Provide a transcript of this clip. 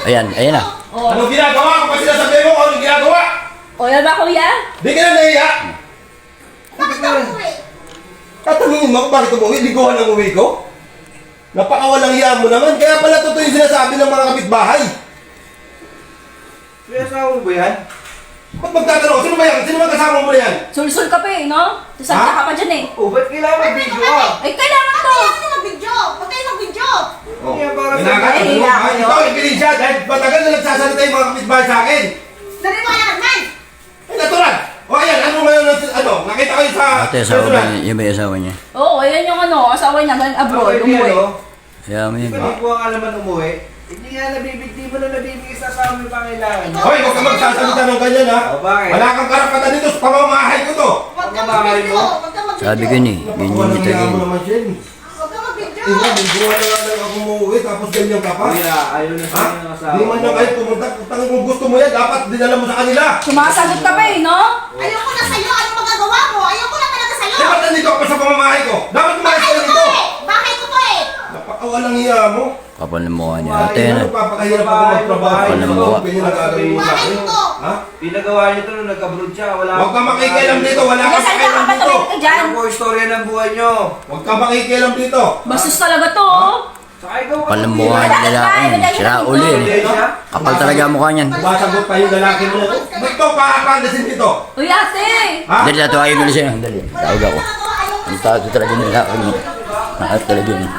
Ayan, ayan na. Oh. Anong ginagawa? Kapag sinasabi mo kung anong ginagawa? O, yan ba kuya? Di ka na nahiya? Bakit ako umuwi? Tatanungin mo kung bakit umuwi? Liguan ang uwi ko? Napakawalang hiya mo naman. Kaya pala totoo yung sinasabi ng mga kapitbahay. May asawa mo ba yan? Ba't magtatanong? Sino ba yan? Sino ba kasama mo na yan? Sul-sul ka pa eh, no? Sasanta ka pa dyan eh. Oh, ba't kailangan mag-video ka? Ay, kailangan to! Bakit ako mag-video? Bakit kayo mag-video? Oh, Yan, para sa- ginagawa mo. Ay, Ikaw, ipinig siya dahil matagal na nagsasalita yung mga kapitbahay sa akin. Nariwayag man! Ay, natural! O ayan, ano ngayon, ano, nakita kayo sa... Ate, asawa ba niya? Yung may asawa niya? Oo, ayan yung ano, asawa niya galing abroad, Pwede umuwi. ano? Kaya may Di ba di po ang alaman umuwi? Hindi nga nabibigti mo na nabibigay sa asawa mo yung pangailangan. Hoy, huwag ka magsasalita ng ganyan, ha? O, bakit? Wala kang karapatan dito sa pamamahay ko to. Huwag ka Pagmamahal mag-video! mo? Huwag ka mag-video! sabi ko ni, ganyan Napakawalang niya hiya mo tagay. naman siya. Huwag ka mag-video! Tingnan, liguan na lang ako umuwi, tapos ganyan ka pa. Kuya, ayaw na Ha? sa'yo ng asawa Di man lang kayo pumunta. Kung gusto mo yan, dapat dinala mo sa kanila. Sumasagot ka pa eh, no? Ayoko na sa'yo! Anong magagawa mo? Ayoko na talaga sa'yo! Dapat nandito ako sa pamamahay ko. Dapat kumain Bahay kayo ko to dito. eh! Bahay ko to eh! Napakawalang hiya mo. Kapal ng mukha niya. Ate, Ano, ano? papakahirap ako magtrabaho. Kapal ng mukha. Ganyan ang gagawin mo sa Bahay akin. ko to! Ha? Pinagawa niyo to nung nagka-abroad siya. Wala Huwag ka makikialam dito. Wala ka Kaya sa saan ka kailan dito. kapatuloy ka dyan? Ano po istorya ng buhay niyo? Huwag ka makikialam dito. Bastos talaga to, oh. Saka ikaw Kapal ng mukha niya lalaki yan. Sira uli yan. Hindi siya? Kapal talaga mukha niyan. Masagot pa yung lalaki mo. Ba't ka papapandasin dito? Uy, ate! Ha? Dali, tatuwagin ko na siya. Dali, Wala tawag ka ako. nagawa! Ayoko Ang tawag talaga ng lalaki mo. Nakat talaga yun.